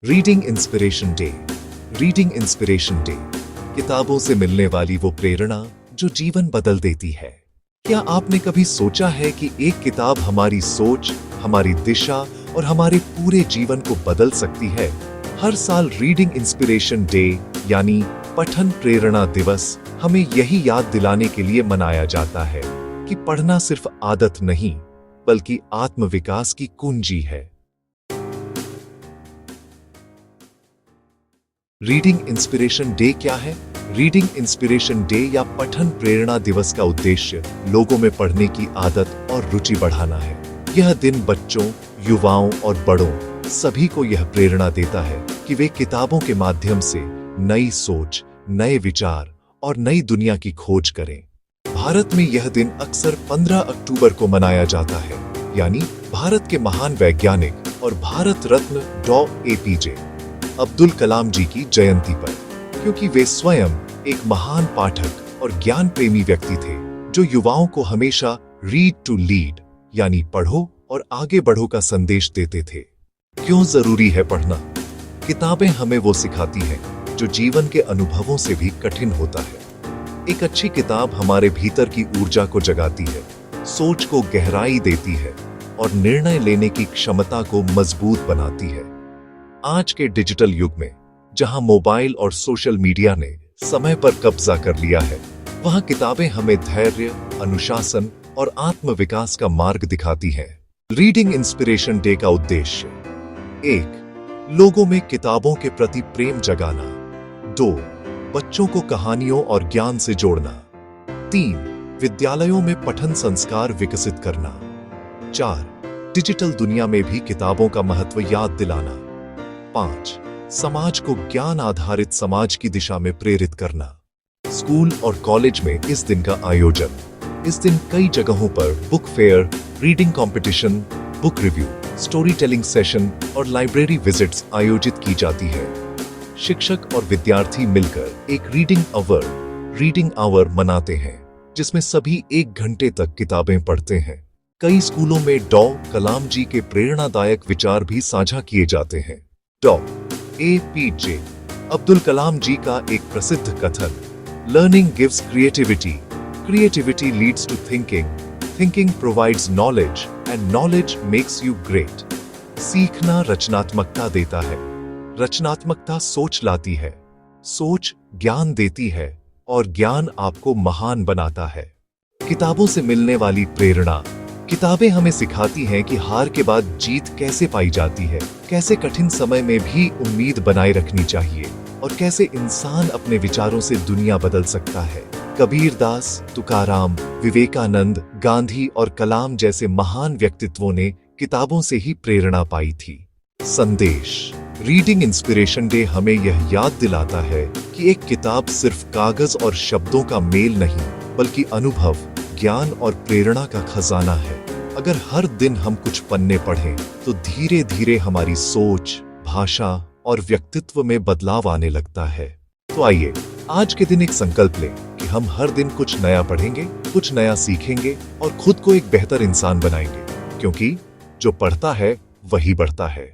Reading inspiration day. Reading inspiration day किताबों से मिलने वाली वो प्रेरणा जो जीवन बदल देती है। क्या आपने कभी सोचा है कि एक किताब हमारी सोच, हमारी दिशा और हमारे पूरे जीवन को बदल सकती है? हर साल रीडिंग इंस्पिरेशन डे यानी पठन प्रेरणा दिवस हमें यही याद दिलाने के लिए मनाया जाता है कि पढ़ना सिर्फ आदत नहीं बल्कि आत्मविकास की कुंजी है। रीडिंग इंस्पिरेशन डे क्या है? रीडिंग इंस्पिरेशन डे या पठन प्रेरणा दिवस का उद्देश्य लोगों में पढ़ने की आदत और रुचि बढ़ाना है। यह दिन बच्चों, युवाओं और बड़ों सभी को यह प्रेरणा देता है कि वे किताबों के माध्यम से नई सोच, नए विचार और नई दुनिया की खोज करें। भारत में यह दिन अक्सर 15 अक्टूबर को मनाया जाता है, यानी भारत के महान वैज्ञानिक और भारत रत्न डॉ. APJ अब्दुल कलाम जी की जयंती पर, क्योंकि वे स्वयं एक महान पाठक और ज्ञान प्रेमी व्यक्ति थे जो युवाओं को हमेशा रीड टू लीड यानी पढ़ो और आगे बढ़ो का संदेश देते थे। क्यों जरूरी है पढ़ना? किताबें हमें वो सिखाती हैं जो जीवन के अनुभवों से भी कठिन होता है। एक अच्छी किताब हमारे भीतर की ऊर्जा को जगाती है, सोच को गहराई देती है और निर्णय लेने की क्षमता को मजबूत बनाती है। आज के डिजिटल युग में जहां मोबाइल और सोशल मीडिया ने समय पर कब्जा कर लिया है, वहां किताबें हमें धैर्य, अनुशासन और आत्मविकास का मार्ग दिखाती हैं। रीडिंग इंस्पिरेशन डे का उद्देश्य: 1. लोगों में किताबों के प्रति प्रेम जगाना। 2. बच्चों को कहानियों और ज्ञान से जोड़ना। 3. विद्यालयों में पठन संस्कार विकसित करना। 4. डिजिटल दुनिया में भी किताबों का महत्व याद दिलाना। 5. समाज को ज्ञान आधारित समाज की दिशा में प्रेरित करना। स्कूल और कॉलेज में इस दिन का आयोजन। इस दिन कई जगहों पर book fair, reading competition, book review, story telling session और लाइब्रेरी विजिट्स आयोजित की जाती है। शिक्षक और विद्यार्थी मिलकर एक रीडिंग आवर मनाते हैं, जिसमें सभी 1 घंटे तक किताबें पढ़ते हैं। कई स्कूलों में डॉ. कलाम जी के प्रेरणादायक विचार भी साझा किए जाते हैं। डॉ. APJ अब्दुल कलाम जी का एक प्रसिद्ध कथन, learning gives creativity, creativity leads to thinking, thinking provides knowledge and knowledge makes you great. सीखना रचनात्मकता देता है, रचनात्मकता सोच लाती है, सोच ज्ञान देती है और ज्ञान आपको महान बनाता है। किताबों से मिलने वाली प्रेरणा। किताबें हमें सिखाती हैं कि हार के बाद जीत कैसे पाई जाती है, कैसे कठिन समय में भी उम्मीद बनाए रखनी चाहिए और कैसे इंसान अपने विचारों से दुनिया बदल सकता है। कबीरदास, तुकाराम, विवेकानंद, गांधी और कलाम जैसे महान व्यक्तित्वों ने किताबों से ही प्रेरणा पाई थी। संदेश: रीडिंग इंस्पिरेशन डे हमें यह याद दिलाता है कि एक किताब सिर्फ कागज और शब्दों का मेल नहीं बल्कि अनुभव, ज्ञान और प्रेरणा का खजाना है। अगर हर दिन हम कुछ पन्ने पढ़ें तो धीरे धीरे हमारी सोच, भाषा और व्यक्तित्व में बदलाव आने लगता है। तो आइए आज के दिन एक संकल्प लें कि हम हर दिन कुछ नया पढ़ेंगे, कुछ नया सीखेंगे और खुद को एक बेहतर इंसान बनाएंगे, क्योंकि जो पढ़ता है वही बढ़ता है।